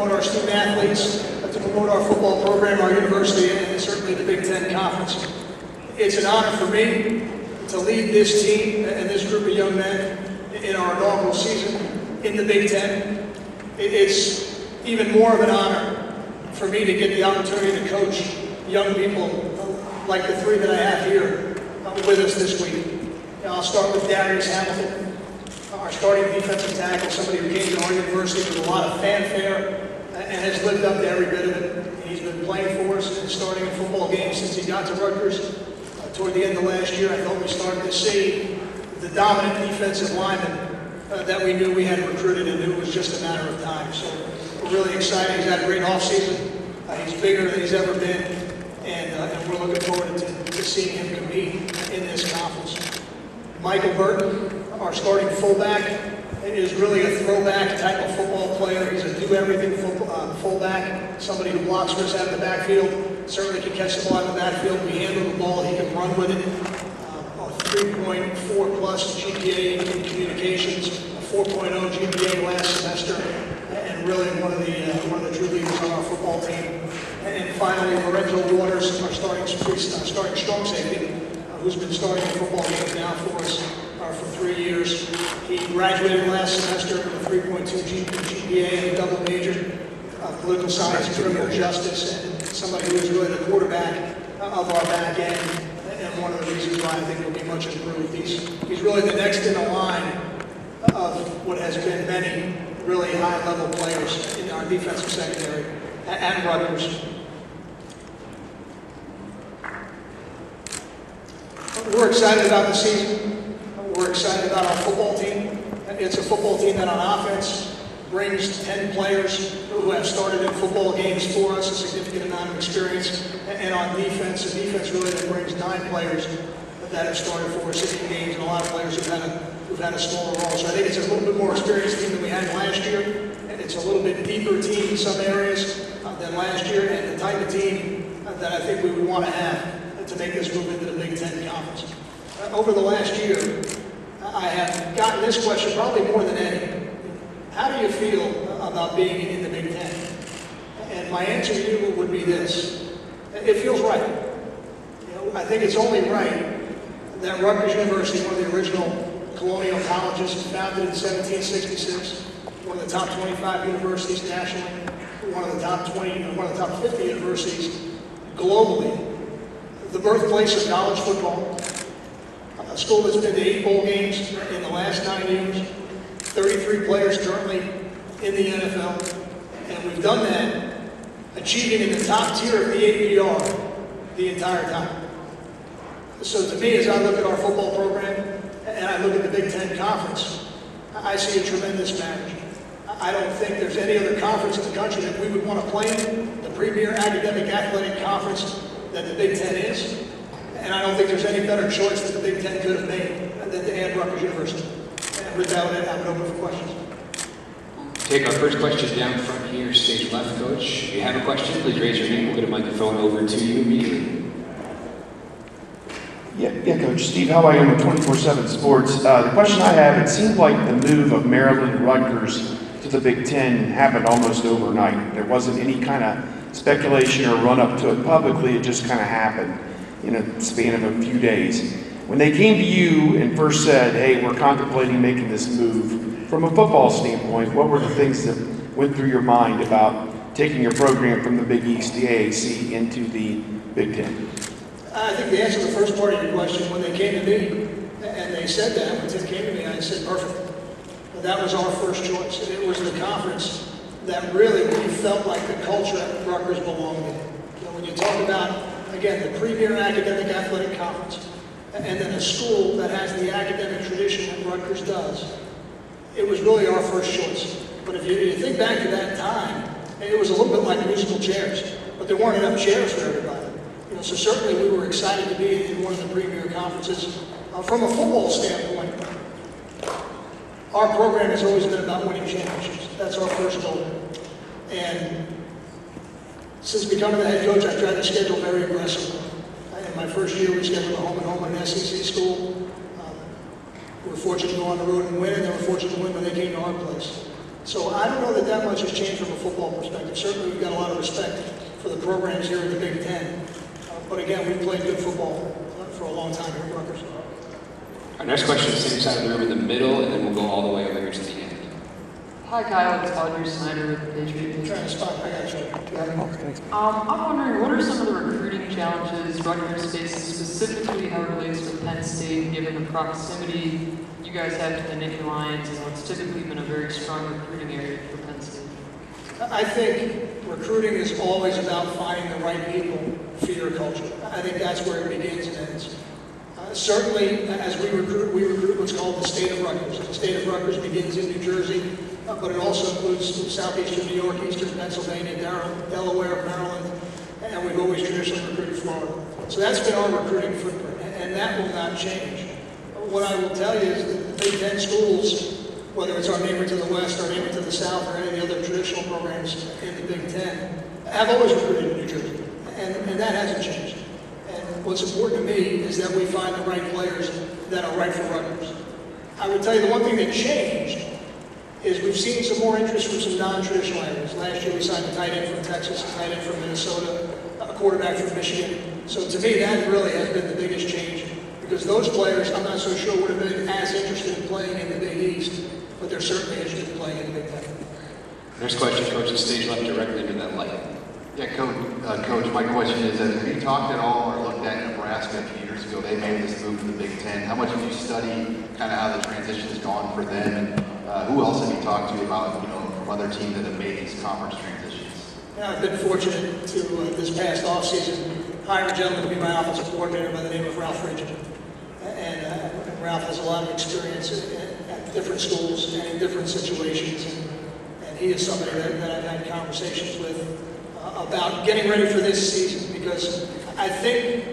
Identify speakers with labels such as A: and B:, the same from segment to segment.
A: promote our student athletes, to promote our football program, our university, and certainly the Big Ten Conference. It's an honor for me to lead this team and this group of young men in our inaugural season in the Big Ten. It's even more of an honor for me to get the opportunity to coach young people like the three that I have here with us this week. I'll start with Darius Hamilton, our starting defensive tackle, somebody who came to our university with a lot of fanfare and has lived up to every bit of it. He's been playing for us and starting in football games since he got to Rutgers. Toward the end of last year, I thought we started to see the dominant defensive lineman that we knew we had recruited and knew it was just a matter of time. So we're really excited. He's had a great offseason. He's bigger than he's ever been, and we're looking forward to seeing him compete in this conference. Michael Burton, our starting fullback, is really a throwback type of football player. He's a do-everything fullback, somebody who blocks for us out of the backfield, certainly can catch the ball out of the backfield. We handle the ball, he can run with it. A 3.4 plus GPA in communications, a 4.0 GPA last semester, and really one of the true leaders on our football team. And finally, Lorenzo Waters, our starting strong safety, who's been starting football games now for us for 3 years. He graduated last semester with a 3.2 GPA and a double major, political science and criminal justice, and somebody who is really the quarterback of our back end, and one of the reasons why I think he'll be much improved. He's really the next in the line of what has been many really high-level players in our defensive secondary at Rutgers. We're excited about the season. We're excited about our football team. It's a football team that on offense brings 10 players who have started in football games for us, a significant amount of experience. And on defense, a defense really that brings 9 players that have started for us in games, and a lot of players who've had a smaller role. So I think it's a little bit more experienced team than we had last year. And it's a little bit deeper team in some areas than last year, and the type of team that I think we would want to have to make this move into the Big Ten Conference. Over the last year, I have gotten this question probably more than any. How do you feel about being in the Big Ten? And my answer to you would be this. It feels right. I think it's only right that Rutgers University, one of the original colonial colleges, founded in 1766, one of the top 25 universities nationally, one of the top 50 universities globally, the birthplace of college football, a school that's been to 8 bowl games in the last 9 years, 33 players currently in the NFL, and we've done that achieving in the top tier of the APR the entire time. So to me, as I look at our football program and I look at the Big Ten Conference, I see a tremendous marriage. I don't think there's any other conference in the country that we would want to play in, the premier academic athletic conference that the Big Ten is. And I don't think there's any better choice that the Big Ten could have made than to add Rutgers University. And with that, I would open for questions.
B: Take our first question down front here, stage left, Coach. If you have a question, please raise your hand. We'll get a microphone over to you immediately.
C: Yeah, Coach. Steve Helway with 24/7 Sports. The question I have, it seemed like the move of Maryland Rutgers to the Big Ten happened almost overnight. There wasn't any kind of speculation or run-up to it publicly. It just kind of happened in a span of a few days. When they came to you and first said, hey, we're contemplating making this move, from a football standpoint, what were the things that went through your mind about taking your program from the Big East, the AAC, into the Big Ten?
A: I think the answer to the first part of your question, when they came to me and they said that, when Tim came to me, I said, perfect. That was our first choice. It was the conference that really we felt like the culture at Rutgers belonged in. When you talk about, again, the premier academic athletic conference, and then a school that has the academic tradition that Rutgers does, it was really our first choice. But if you think back to that time, it was a little bit like musical chairs, but there weren't enough chairs for everybody. So certainly we were excited to be in one of the premier conferences. From a football standpoint, our program has always been about winning championships. That's our first goal. And since becoming the head coach, I've tried to schedule very aggressively. In my first year, we scheduled a home in an SEC school. We were fortunate to go on the road and win, and they were fortunate to win when they came to our place. So I don't know that that much has changed from a football perspective. Certainly we've got a lot of respect for the programs here in the Big Ten. But again, we played good football for a long time here at Rutgers.
B: Our next question is the same side of the room in the middle, and then we'll go all the way over here to the end.
D: Hi Kyle, it's Audrey Snyder with the Patriot News.
A: Trying to spot, I got you.
D: I'm wondering, what are some of the recruiting challenges Rutgers faces, specifically how it relates to Penn State, given the proximity you guys have to the Nittany Lions and what's typically been a very strong recruiting area for Penn State?
A: I think recruiting is always about finding the right people for your culture. I think that's where it begins and ends. Certainly, as we recruit what's called the state of Rutgers. The state of Rutgers begins in New Jersey, but it also includes southeastern New York, eastern Pennsylvania, Delaware, Maryland, and we've always traditionally recruited Florida. So that's been our recruiting footprint, and that will not change. What I will tell you is that the Big Ten schools, whether it's our neighbor to the west, our neighbor to the south, or any of the other traditional programs in the Big Ten, have always recruited in New Jersey, and that hasn't changed. And what's important to me is that we find the right players that are right for Rutgers. I would tell you the one thing that changed is we've seen some more interest from some non-traditional areas. Last year we signed a tight end from Texas, a tight end from Minnesota, a quarterback from Michigan. So to me that really has been the biggest change, because those players I'm not so sure would have been as interested in playing in the Big East, but they're certainly interested in playing in the Big Ten.
B: Next question, Coach, the stage left directly into that light.
E: Yeah, Coach, my question is, have you talked at all or looked at Nebraska a few years ago? They made this move to the Big Ten. How much have you studied kind of how the transition has gone for them? And who else have you talked to about, from other teams that have made these conference transitions?
A: Yeah, I've been fortunate to, this past offseason, hire a gentleman to be my offensive coordinator by the name of Ralph Ridgen. And Ralph has a lot of experience at different schools and in different situations. And he is somebody that I've had conversations with about getting ready for this season, because I think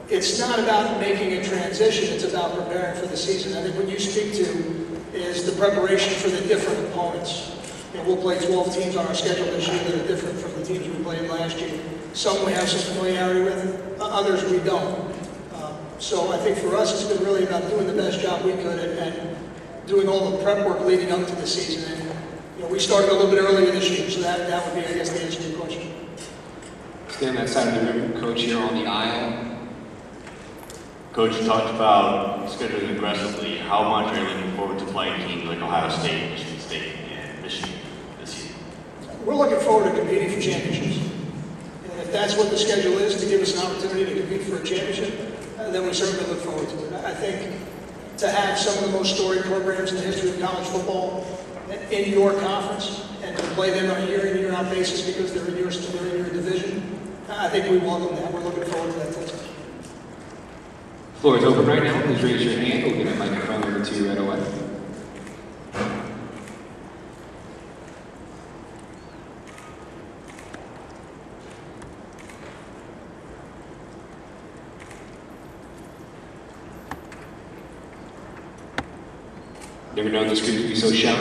A: it's not about making a transition, it's about preparing for the season. I think what you speak to is the preparation for the different opponents. We'll play 12 teams on our schedule this year that are different from the teams we played last year. Some we have some familiarity with, others we don't. So I think for us it's been really about doing the best job we could and doing all the prep work leading up to the season. And we started a little bit earlier this year, so that would be, I guess, the answer to your question.
B: Stay on that side of the room, Coach, here on the aisle.
F: Coach, you talked about scheduling aggressively. How much are you looking forward to playing teams like Ohio State, Michigan State, and Michigan this season?
A: We're looking forward to competing for championships. And if that's what the schedule is, to give us an opportunity to compete for a championship, then we certainly look forward to it. I think to have some of the most storied programs in the history of college football in your conference and to play them on a year-in, year-out basis because they're in your division, I think we welcome that. We're looking forward to that test.
B: Floor is open right now. Please raise your hand. We'll get a microphone over to you right away. Never known this group to be so shy.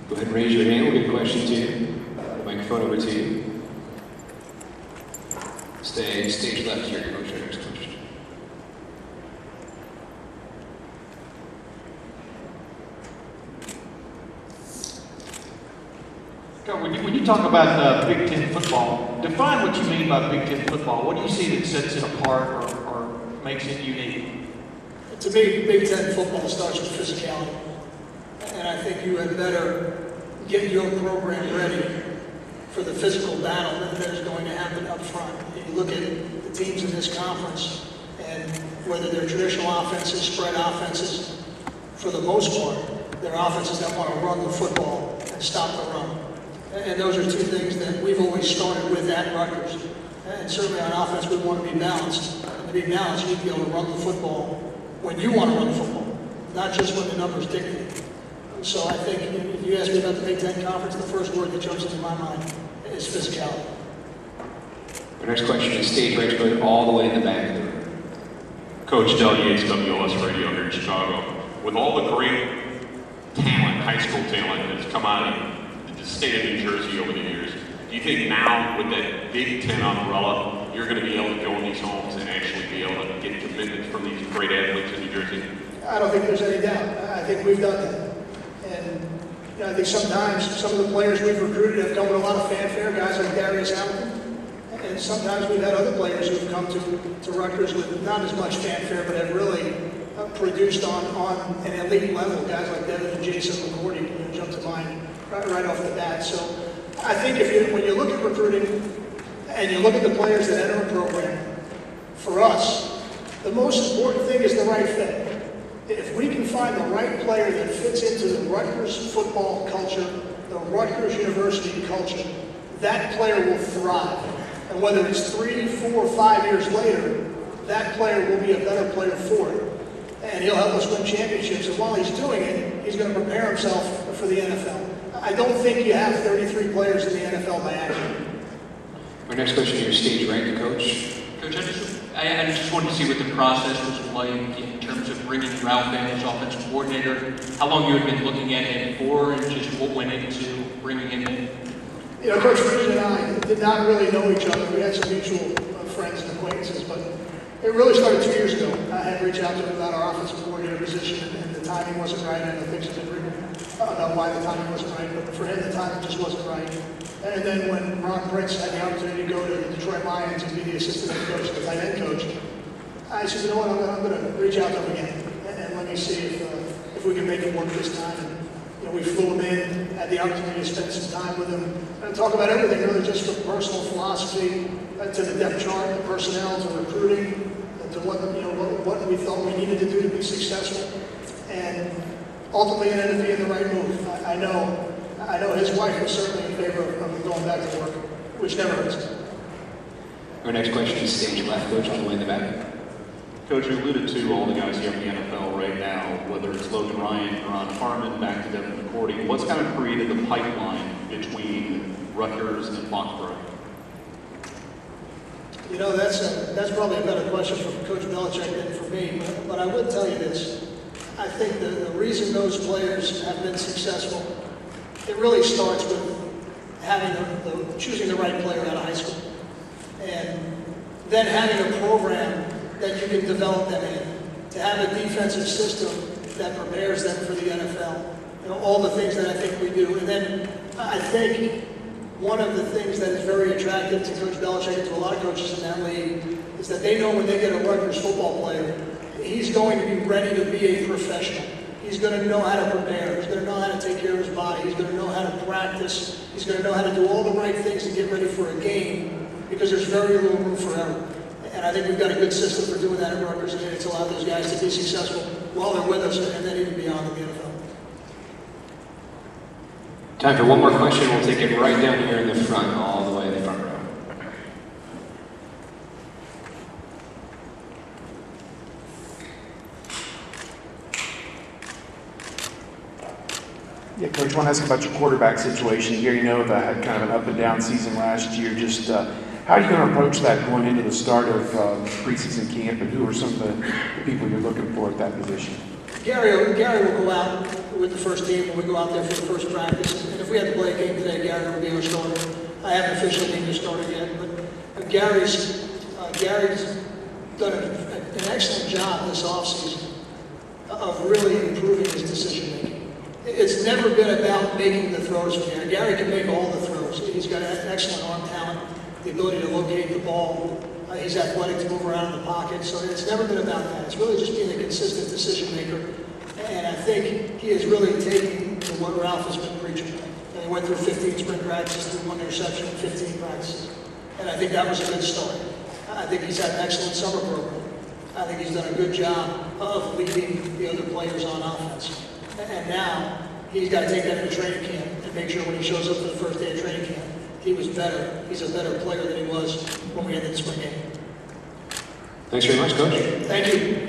B: Go ahead and raise your hand. We'll get a question to you. The microphone over to you. Stay stage left here, Coach. Your next question.
G: When you talk about Big Ten football, define what you mean by Big Ten football. What do you see that sets it apart or makes it unique?
A: To me, Big Ten football starts with physicality. And I think you had better get your program ready for the physical battle that is going to happen up front. You look at the teams in this conference, and whether they're traditional offenses, spread offenses, for the most part, they're offenses that want to run the football and stop the run. And those are two things that we've always started with at Rutgers. And certainly on offense, we want to be balanced. And to be balanced, you need to be able to run the football when you want to run the football, not just when the numbers dictate. So I think if you ask me about the Big Ten Conference, the first word that jumps into my mind is physicality.
B: Our next question is stage right, going all the way in the back of the room.
F: Coach Del Yates, WLS Radio here in Chicago. With all the great talent, high school talent that's come out of the state of New Jersey over the years, do you think now with that Big Ten umbrella, you're going to be able to go in these homes and actually be able to get commitment from these great athletes in New Jersey?
A: I don't think there's any doubt. I think we've done that. And You know, I think sometimes some of the players we've recruited have come with a lot of fanfare, guys like Darius Hamilton. And sometimes we've had other players who've come to Rutgers with not as much fanfare, but have really produced on an elite level. Guys like Devin and Jason McCourty jump to mind right off the bat. So I think when you look at recruiting and you look at the players that enter a program, for us, the most important thing is the right fit. If we can find the right player that fits into the Rutgers football culture, the Rutgers University culture, that player will thrive. And whether it's 3, 4, 5 years later, that player will be a better player for it. And he'll help us win championships. And while he's doing it, he's going to prepare himself for the NFL. I don't think you have 33 players in the NFL by accident.
B: Our next question here, stage right to Coach.
H: Coach, I just wanted to see what the process was like in terms of bringing Ralph in as offensive coordinator. How long you had been looking at him for, and just what went into bringing him in?
A: You know, Coach Reed and I did not really know each other. We had some mutual friends and acquaintances, but it really started 2 years ago. I had reached out to him about our offensive coordinator position, and the timing wasn't right. I know things have been written about why the timing wasn't right, but for him, the timing just wasn't right. And then when Ron Prince had the opportunity to go to the Detroit Lions and be the assistant head coach, the tight end coach, I said, you know what, I'm going to reach out to him again and let me see if we can make it work this time. And, you know, we flew him in, had the opportunity to spend some time with him and talk about everything, really, just from personal philosophy to the depth chart, the personnel, to recruiting, to what we thought we needed to do to be successful. And ultimately, it ended up being the right move. I know his wife was certainly in favor of him going back to work, which never hurts.
B: Our next question is stage left, Coach, all the way in the back.
I: Coach, you alluded to all the guys here in the NFL right now, whether it's Logan Ryan, Ron Harmon, back to Devin McCourty. What's kind of created the pipeline between Rutgers and Foxborough?
A: You know, that's probably a better question for Coach Belichick than for me, but I would tell you this. I think the reason those players have been successful, it really starts with having choosing the right player out of high school. And then having a program that you can develop them in, to have a defensive system that prepares them for the NFL. You know, all the things that I think we do. And then I think one of the things that is very attractive to Coach Belichick and to a lot of coaches in that league is that they know when they get a Rutgers football player, he's going to be ready to be a professional. He's going to know how to prepare. He's going to know how to take care of his body. He's going to know how to practice. He's going to know how to do all the right things to get ready for a game, because there's very little room for error. And I think we've got a good system for doing that at Rutgers, and it's allowed those guys to be successful while they're with us and then even beyond in the NFL.
B: Time for one more question. We'll take it right down here in the front, all the way in the front row.
C: Yeah, Coach, I want to ask about your quarterback situation. Gary Nova had kind of an up and down season last year. Just how are you going to approach that going into the start of preseason camp, and who are some of the people you're looking for at that position?
A: Gary will go out with the first team when we go out there for the first practice. And if we had to play a game today, Gary will be our starter. I haven't officially named the starter yet, but Gary's done an excellent job this offseason of really improving his decision making. It's never been about making the throws for Gary. Gary can make all the throws. He's got an excellent arm talent, the ability to locate the ball. He's athletic to move around in the pocket. So it's never been about that. It's really just being a consistent decision maker. And I think he is really taking to what Ralph has been preaching. And he went through 15 spring practices, through 1 interception, 15 practices. And I think that was a good start. I think he's had an excellent summer program. I think he's done a good job of leading the other players on offense. And now he's got to take that into training camp and make sure when he shows up for the first day of training camp, he was better. He's a better player than he was when we ended the spring game.
B: Thanks very much, Coach.
A: Thank you.